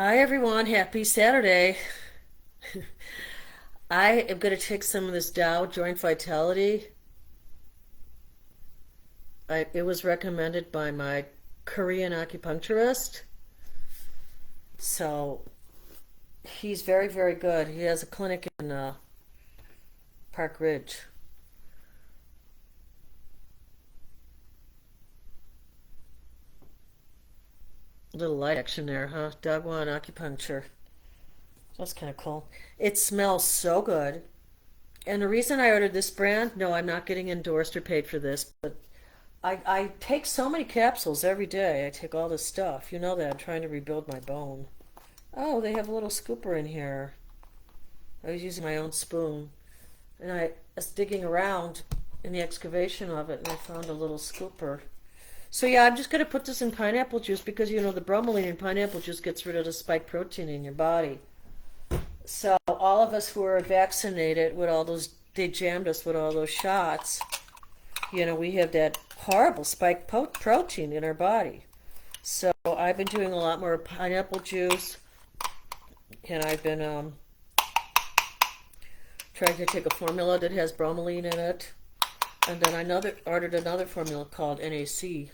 Hi everyone, happy Saturday. I am going to take some of this Dow Joint Vitality. It was recommended by my Korean acupuncturist. So he's very, very good. He has a clinic in Park Ridge. A little light action there, huh? Dogwon acupuncture. That's kind of cool. It smells so good. And the reason I ordered this brand, no, I'm not getting endorsed or paid for this, but I take so many capsules every day. I take all this stuff. You know that. I'm trying to rebuild my bone. Oh, they have a little scooper in here. I was using my own spoon. And I was digging around in the excavation of it and I found a little scooper. So yeah, I'm just going to put this in pineapple juice because you know the bromelain in pineapple juice gets rid of the spike protein in your body. So all of us who are vaccinated with all those, they jammed us with all those shots. You know, we have that horrible spike protein in our body. So I've been doing a lot more pineapple juice, and I've been trying to take a formula that has bromelain in it, and then I ordered another formula called NAC.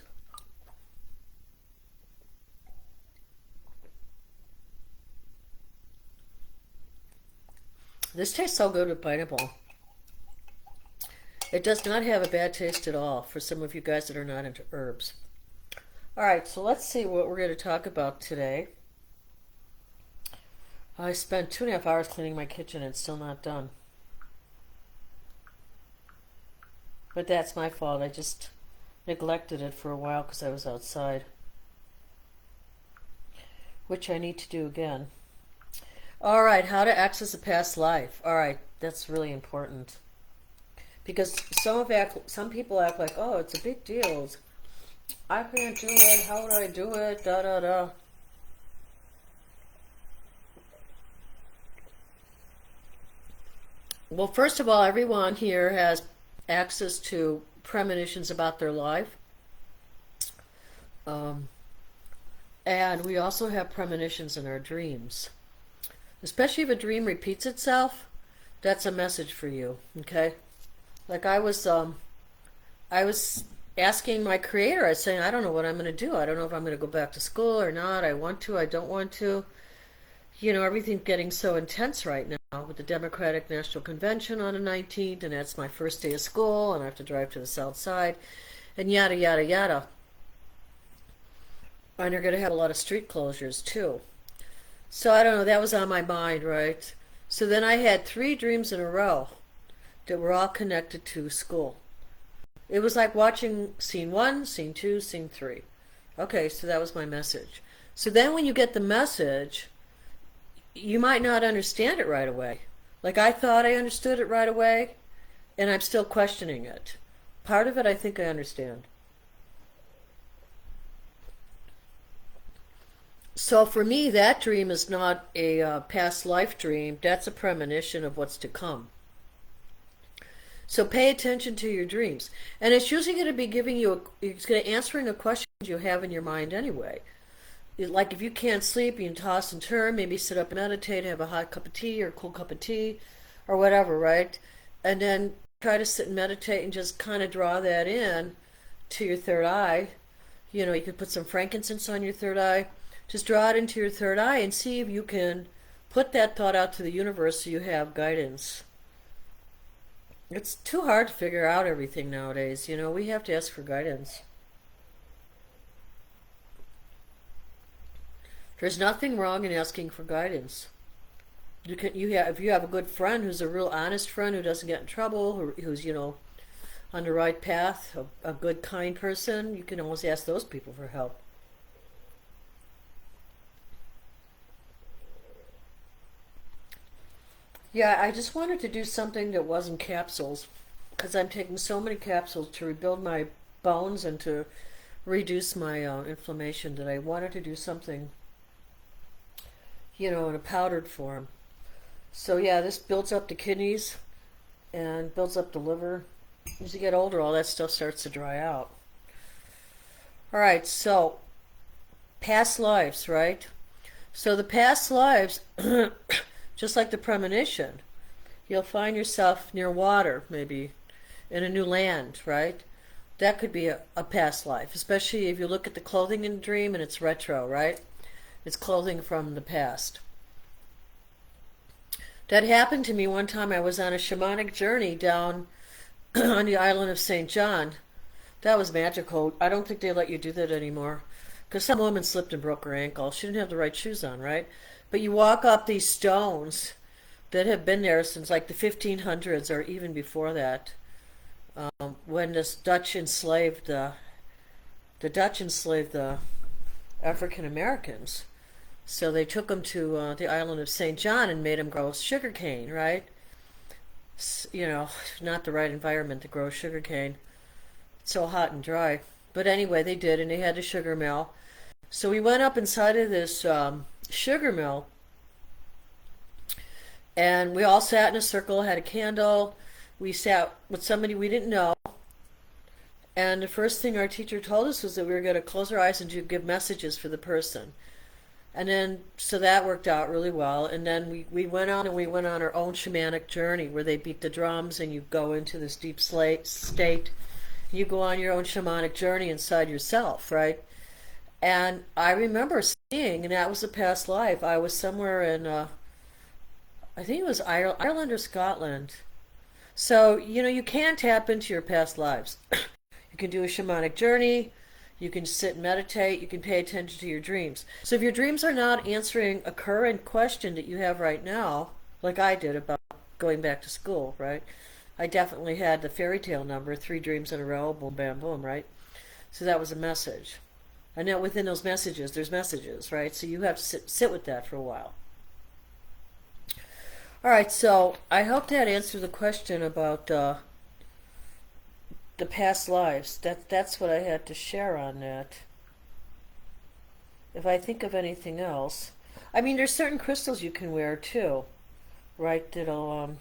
This tastes so good with pineapple. It does not have a bad taste at all for some of you guys that are not into herbs. All right, so let's see what we're going to talk about today. I spent 2.5 hours cleaning my kitchen and it's still not done. But that's my fault. I just neglected it for a while because I was outside, which I need to do again. All right, how to access a past life. All right, that's really important because some people act like, oh, it's a big deal. I can't do it. How would I do it? Da da da. Well, first of all, everyone here has access to premonitions about their life. Um, and we also have premonitions in our dreams. Especially if a dream repeats itself, that's a message for you, okay? Like I was asking my creator, I was saying, I don't know what I'm going to do. I don't know if I'm going to go back to school or not. I want to, I don't want to. You know, everything's getting so intense right now with the Democratic National Convention on the 19th, and that's my first day of school, and I have to drive to the South Side, and yada, yada, yada. And they're going to have a lot of street closures, too. So I don't know, that was on my mind, right? So then I had 3 dreams in a row that were all connected to school. It was like watching scene 1, scene 2, scene 3. Okay, so that was my message. So then when you get the message, you might not understand it right away. Like I thought I understood it right away, and I'm still questioning it. Part of it I think I understand. So for me, that dream is not a past life dream. That's a premonition of what's to come. So pay attention to your dreams, and it's usually going to be it's going to answering a question you have in your mind anyway. Like if you can't sleep, you can toss and turn, maybe sit up and meditate, have a hot cup of tea or a cool cup of tea, or whatever, right? And then try to sit and meditate and just kind of draw that in to your third eye. You know, you could put some frankincense on your third eye. Just draw it into your third eye and see if you can put that thought out to the universe so you have guidance. It's too hard to figure out everything nowadays. You know, we have to ask for guidance. There's nothing wrong in asking for guidance. If you have a good friend who's a real honest friend who doesn't get in trouble, who's on the right path, a good kind person, you can always ask those people for help. Yeah, I just wanted to do something that wasn't capsules because I'm taking so many capsules to rebuild my bones and to reduce my inflammation that I wanted to do something, in a powdered form. So yeah, this builds up the kidneys and builds up the liver. As you get older, all that stuff starts to dry out. All right, so past lives, right? So the past lives, just like the premonition, you'll find yourself near water, maybe in a new land, right? That could be a past life, especially if you look at the clothing in the dream and it's retro, right? It's clothing from the past. That happened to me one time. I was on a shamanic journey down on the island of St. John. That was magical. I don't think they let you do that anymore. Because some woman slipped and broke her ankle. She didn't have the right shoes on, right? But you walk up these stones that have been there since like the 1500s or even before that, when the Dutch enslaved the African Americans. So they took them to the island of St. John and made them grow sugar cane, right? You know, not the right environment to grow sugar cane. It's so hot and dry. But anyway, they did, and they had a sugar mill. So we went up inside of this sugar mill, and we all sat in a circle, had a candle. We sat with somebody we didn't know. And the first thing our teacher told us was that we were going to close our eyes and give messages for the person. And then, so that worked out really well. And then we went on and we went on our own shamanic journey where they beat the drums and you go into this deep state. You go on your own shamanic journey inside yourself, right? And I remember seeing, and that was a past life. I was somewhere in, I think it was Ireland or Scotland. So, you know, you can tap into your past lives. You can do a shamanic journey. You can sit and meditate. You can pay attention to your dreams. So if your dreams are not answering a current question that you have right now, like I did about going back to school, right? I definitely had the fairy tale number, 3 dreams in a row, boom, bam, boom, right? So that was a message. And now within those messages, there's messages, right? So you have to sit with that for a while. All right, so I hope that answered the question about the past lives. That's what I had to share on that. If I think of anything else, I mean, there's certain crystals you can wear too, right? That'll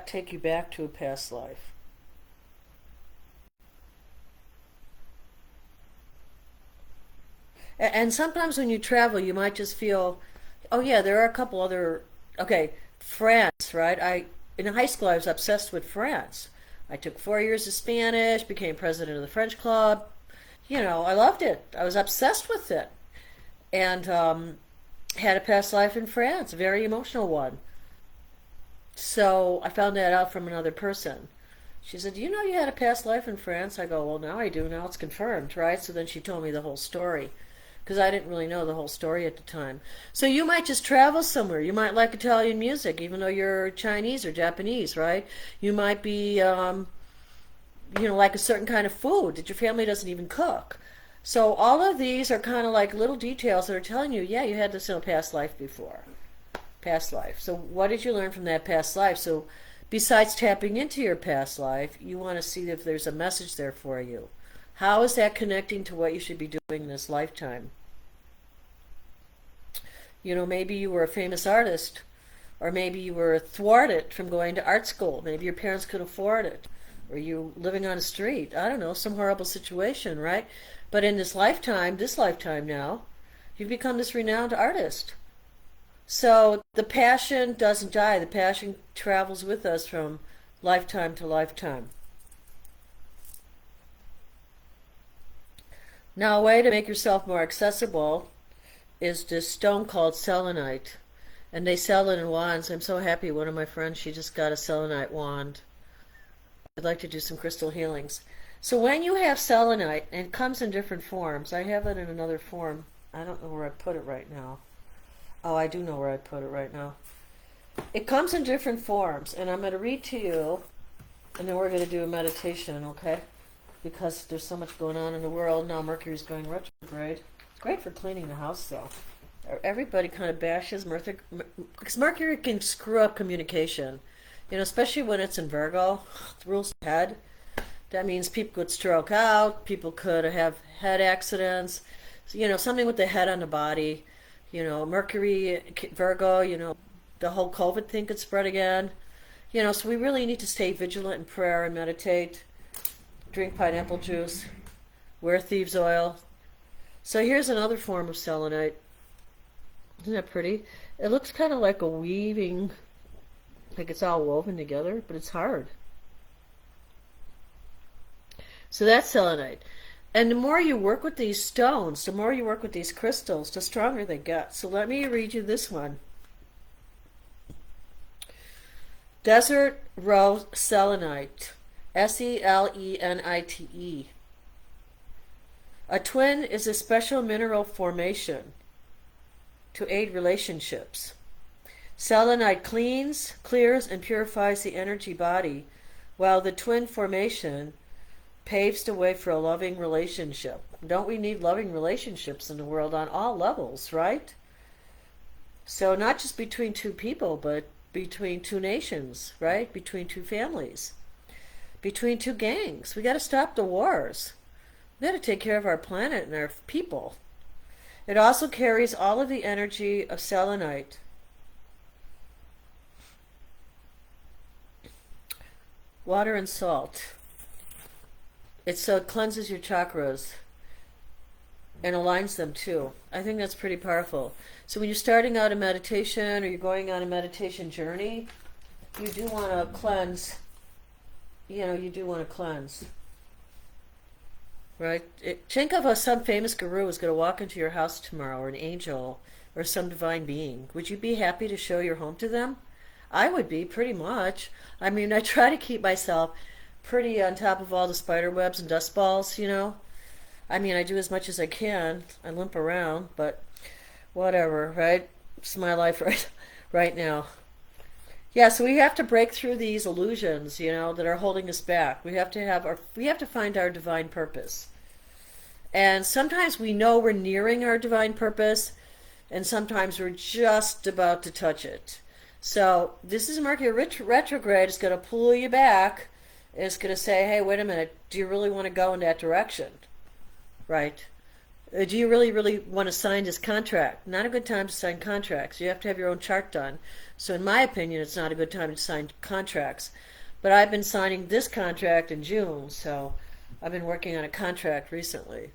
take you back to a past life. And sometimes when you travel, you might just feel, oh yeah, there are a couple other. Okay, France, right? In high school, I was obsessed with France. I took 4 years of Spanish, became president of the French club. You know, I loved it. I was obsessed with it, and had a past life in France, a very emotional one. So I found that out from another person. She said, "Do you know you had a past life in France?" I go, "Well, now I do. Now it's confirmed, right?" So then she told me the whole story because I didn't really know the whole story at the time. So you might just travel somewhere. You might like Italian music, even though you're Chinese or Japanese, right? You might be, like a certain kind of food that your family doesn't even cook. So all of these are kind of like little details that are telling you, yeah, you had this in a past life before. Past life. So what did you learn from that past life? So besides tapping into your past life, you want to see if there's a message there for you. How is that connecting to what you should be doing in this lifetime? You know, maybe you were a famous artist, or maybe you were thwarted from going to art school. Maybe your parents could afford it, or you living on a street. I don't know, some horrible situation, right? But in this lifetime now, you've become this renowned artist. So the passion doesn't die. The passion travels with us from lifetime to lifetime. Now, a way to make yourself more accessible is this stone called selenite. And they sell it in wands. I'm so happy. One of my friends, she just got a selenite wand. I'd like to do some crystal healings. So when you have selenite, and it comes in different forms. I have it in another form. I don't know where I put it right now. Oh, I do know where I put it right now. It comes in different forms, and I'm going to read to you, and then we're going to do a meditation, okay? Because there's so much going on in the world. Now Mercury's going retrograde. It's great for cleaning the house, though. Everybody kind of bashes Mercury, because Mercury can screw up communication. You know, especially when it's in Virgo, it rules the head. That means people could stroke out, people could have head accidents, you know, something with the head on the body. You know, Mercury, Virgo, you know, the whole COVID thing could spread again. You know, so we really need to stay vigilant in prayer and meditate. Drink pineapple juice. Wear thieves oil. So here's another form of selenite. Isn't that pretty? It looks kind of like a weaving, like it's all woven together, but it's hard. So that's selenite. And the more you work with these stones, the more you work with these crystals, the stronger they get. So let me read you this one. Desert Rose Selenite, Selenite. A twin is a special mineral formation to aid relationships. Selenite cleans, clears, and purifies the energy body, while the twin formation paves the way for a loving relationship. Don't we need loving relationships in the world on all levels, right? So not just between two people, but between two nations, right? Between two families, between two gangs. We got to stop the wars. We got to take care of our planet and our people. It also carries all of the energy of selenite. Water and salt. It cleanses your chakras and aligns them too. I think that's pretty powerful. So when you're starting out a meditation or you're going on a meditation journey, you do want to cleanse. You do want to cleanse. Right? Think of some famous guru is going to walk into your house tomorrow, or an angel, or some divine being. Would you be happy to show your home to them? I would be, pretty much. I mean, I try to keep myself pretty on top of all the spider webs and dust balls, I mean, I do as much as I can. I limp around, but whatever, right? It's my life right now. Yeah, so we have to break through these illusions, that are holding us back. We have to find our divine purpose. And sometimes we know we're nearing our divine purpose, and sometimes we're just about to touch it. So this is Mercury retrograde. It's going to pull you back. It's going to say, hey, wait a minute, do you really want to go in that direction? Right? Do you really, really want to sign this contract? Not a good time to sign contracts. You have to have your own chart done. So in my opinion, it's not a good time to sign contracts. But I've been signing this contract in June, so I've been working on a contract recently.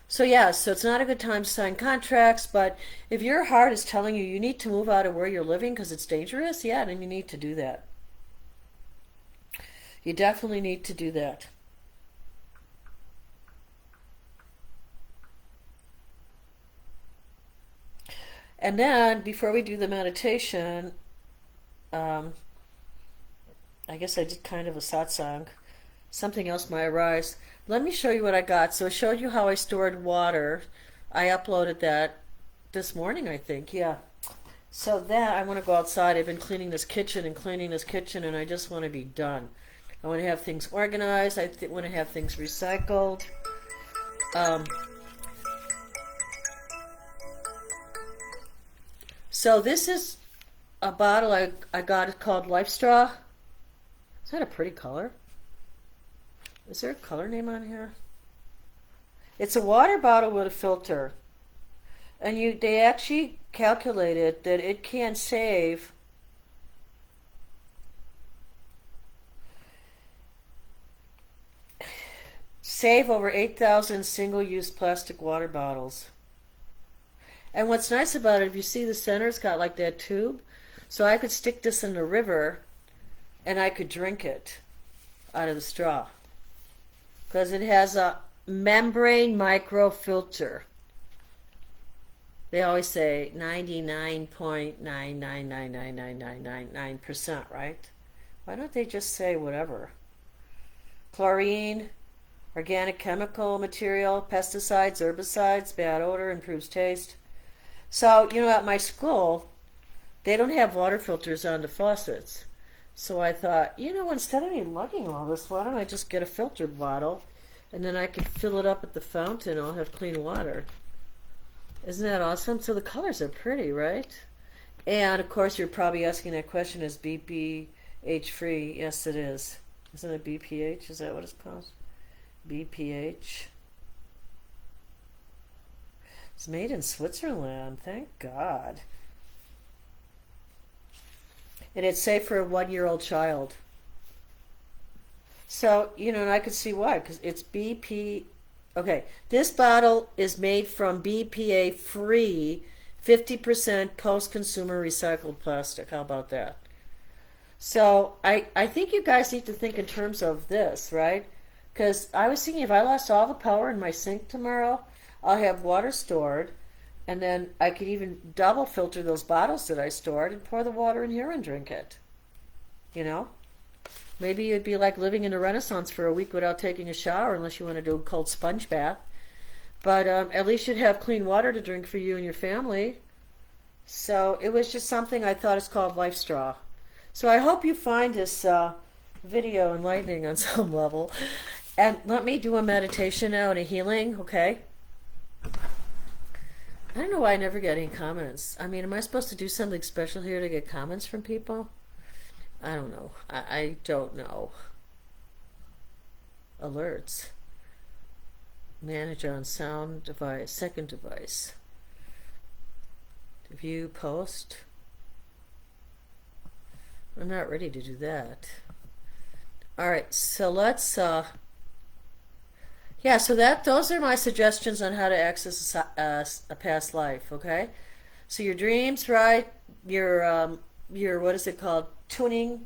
So yeah, so it's not a good time to sign contracts, but if your heart is telling you need to move out of where you're living because it's dangerous, yeah, then you need to do that. You definitely need to do that. And then, before we do the meditation, I guess I did kind of a satsang. Something else might arise. Let me show you what I got. So I showed you how I stored water. I uploaded that this morning, I think. Yeah. So that, I want to go outside. I've been cleaning this kitchen, and I just want to be done. I want to have things organized. I want to have things recycled. So this is a bottle I got called Life Straw. Is that a pretty color? Is there a color name on here? It's a water bottle with a filter. And they actually calculated that it can save over 8,000 single-use plastic water bottles. And what's nice about it, if you see the center, it's got like that tube. So I could stick this in the river and I could drink it out of the straw. Because it has a membrane microfilter. They always say 99.9999999%, right? Why don't they just say whatever? Chlorine, organic chemical material, pesticides, herbicides, bad odor, improves taste. So, at my school, they don't have water filters on the faucets. So I thought, instead of me lugging all this, why don't I just get a filter bottle, and then I can fill it up at the fountain, and I'll have clean water. Isn't that awesome? So the colors are pretty, right? And, of course, you're probably asking that question, is BPH free? Yes, it is. Isn't it BPH? Is that what it's called? BPH. It's made in Switzerland, thank God. And it's safe for a 1-year-old child. So, and I could see why, because it's BPH Okay, this bottle is made from BPA free, 50% post consumer recycled plastic. How about that? So I think you guys need to think in terms of this, right? Because I was thinking if I lost all the power in my sink tomorrow, I'll have water stored, and then I could even double filter those bottles that I stored and pour the water in here and drink it. You know? Maybe it'd be like living in a Renaissance for a week without taking a shower, unless you want to do a cold sponge bath. But at least you'd have clean water to drink for you and your family. So it was just something I thought is called Life Straw. So I hope you find this video enlightening on some level. And let me do a meditation now and a healing, okay? I don't know why I never get any comments. I mean, am I supposed to do something special here to get comments from people? I don't know. I don't know. Alerts. Manage on sound device, second device. View post. I'm not ready to do that. All right, so let's yeah, so those are my suggestions on how to access a past life, okay? So your dreams, right? Your what is it called? Tuning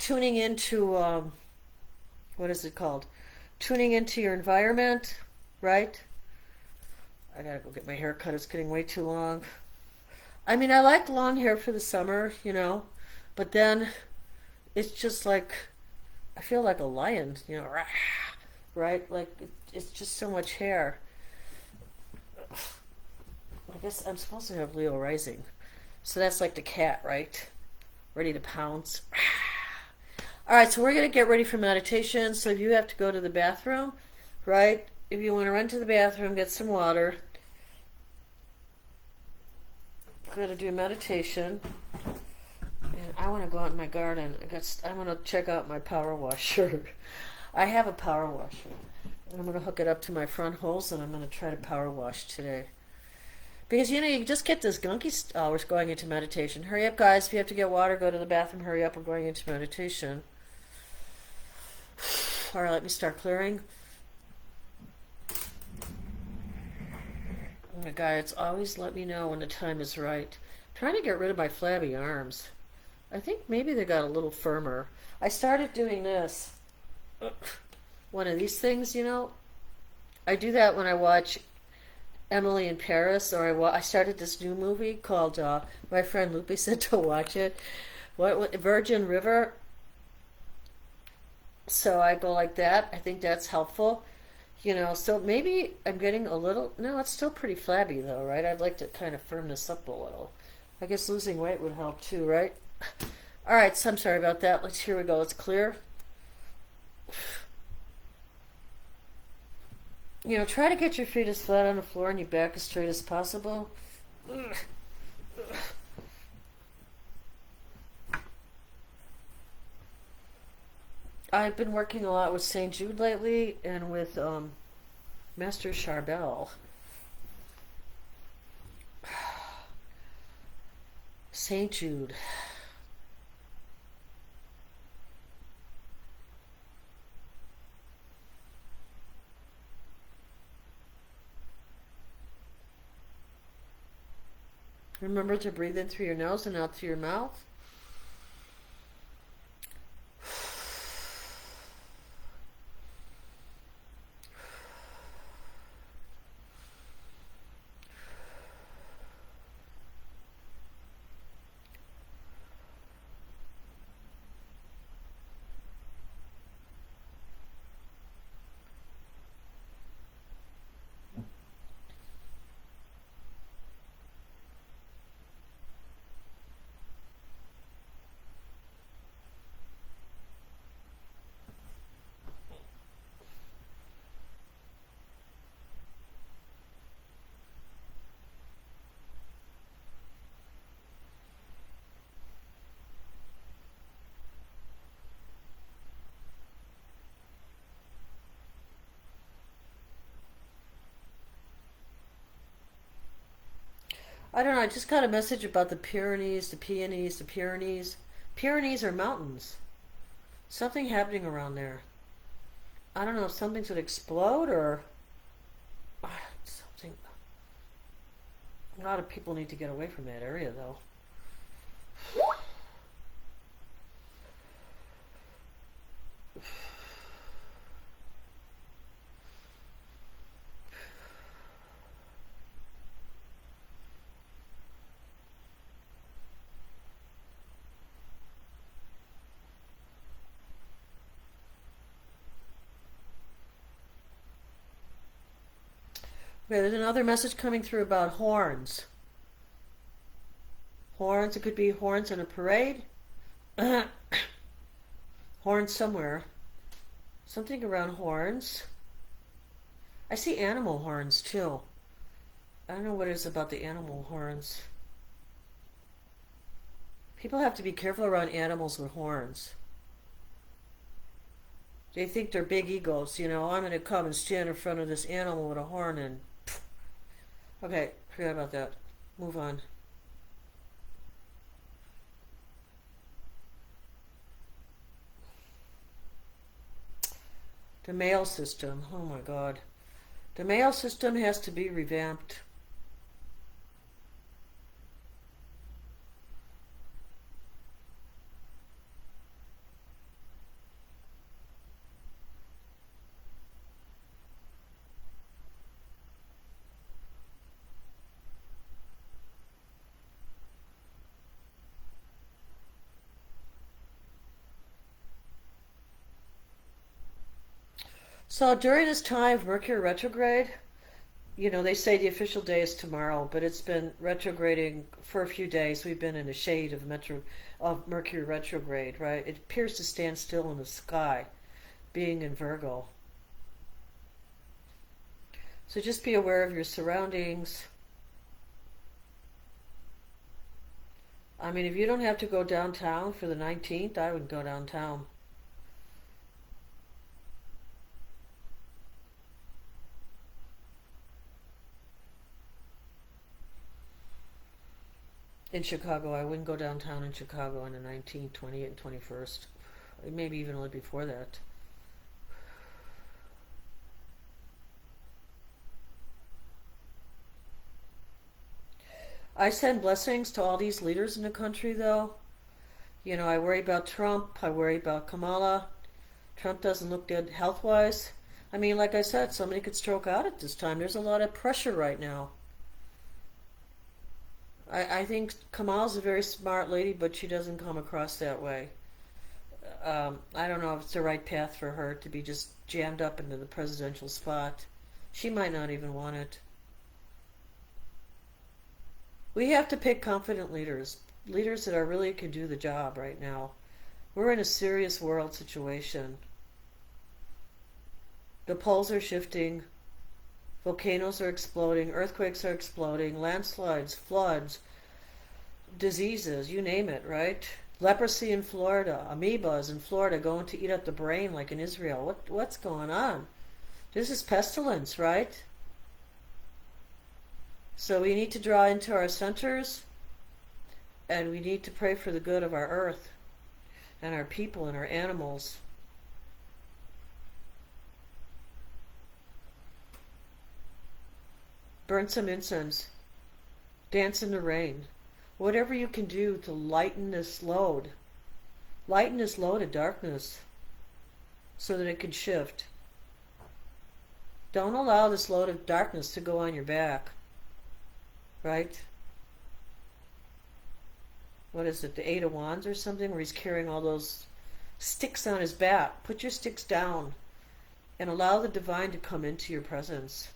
into what is it called? Tuning into your environment, right? I gotta go get my hair cut. It's getting way too long. I mean, I like long hair for the summer, you know, but then it's just like I feel like a lion, you know, right? Like it's just so much hair. I guess I'm supposed to have Leo rising, so that's like the cat, right? Ready to pounce. All right, so we're gonna get ready for meditation. So if you have to go to the bathroom, right? If you want to run to the bathroom, get some water. I'm gonna do meditation. And I want to go out in my garden. I want to check out my power washer. I have a power washer. And I'm going to hook it up to my front hose and I'm going to try to power wash today. Because, you know, you just get this gunky hours going into meditation. Hurry up, guys. If you have to get water, go to the bathroom. Hurry up. We're going into meditation. All right, let me start clearing. Oh my God, it's always let me know when the time is right. I'm trying to get rid of my flabby arms. I think maybe they got a little firmer. I started doing this. One of these things, you know. I do that when I watch Emily in Paris, or I started this new movie called, my friend Lupe said to watch it. What Virgin River. So I go like that. I think that's helpful. You know, so maybe I'm getting a little, no, it's still pretty flabby though, right? I'd like to kind of firm this up a little. I guess losing weight would help too, right? All right, so I'm sorry about that. Here we go. Let's clear. You know, try to get your feet as flat on the floor and your back as straight as possible. I've been working a lot with St. Jude lately and with Master Charbel. St. Jude. Remember to breathe in through your nose and out through your mouth. I don't know, I just got a message about the Pyrenees, the Peonies, the Pyrenees. Pyrenees are mountains. Something happening around there. I don't know if something's gonna explode or A lot of people need to get away from that area, though. Okay, there's another message coming through about horns. Horns, it could be horns in a parade. Horns somewhere. Something around horns. I see animal horns too. I don't know what it is about the animal horns. People have to be careful around animals with horns. They think they're big egos, you know. I'm going to come and stand in front of this animal with a horn and... Okay, forget about that. Move on. The mail system. Oh my God. The mail system has to be revamped. So during this time of Mercury retrograde, you know, they say the official day is tomorrow, but it's been retrograding for a few days. We've been in the shade of Mercury retrograde, right? It appears to stand still in the sky, being in Virgo. So just be aware of your surroundings. I mean, if you don't have to go downtown for the 19th, I would go downtown. In Chicago, I wouldn't go downtown in Chicago on the 19th, 28th, and 21st. Maybe even a little before that. I send blessings to all these leaders in the country, though. You know, I worry about Trump. I worry about Kamala. Trump doesn't look good health-wise. I mean, like I said, somebody could stroke out at this time. There's a lot of pressure right now. I think Kamala's a very smart lady, but she doesn't come across that way. I don't know if it's the right path for her to be just jammed up into the presidential spot. She might not even want it. We have to pick confident leaders, leaders that are really can do the job right now. We're in a serious world situation. The poles are shifting, volcanoes are exploding, earthquakes are exploding, landslides, floods, diseases, you name it, right? Leprosy in Florida, amoebas in Florida going to eat up the brain like in Israel. What's going on? This is pestilence, right? So we need to draw into our centers, and we need to pray for the good of our earth and our people and our animals. Burn some incense. Dance in the rain. Whatever you can do to lighten this load. Lighten this load of darkness so that it can shift. Don't allow this load of darkness to go on your back. Right? What is it, the Eight of Wands or something, where he's carrying all those sticks on his back? Put your sticks down and allow the divine to come into your presence.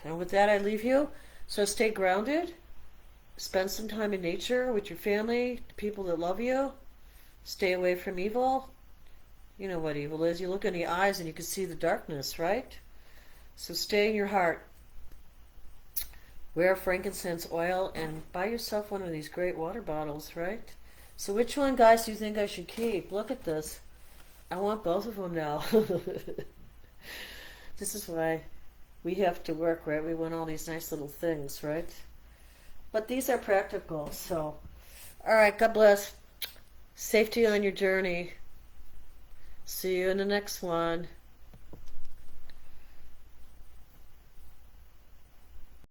And with that, I leave you. So stay grounded. Spend some time in nature with your family, the people that love you. Stay away from evil. You know what evil is. You look in the eyes and you can see the darkness, right? So stay in your heart. Wear frankincense oil and buy yourself one of these great water bottles, right? So which one, guys, do you think I should keep? Look at this. I want both of them now. This is why. we have to work, right? We want all these nice little things, right? But these are practical, so. All right, God bless. Safety on your journey. See you in the next one.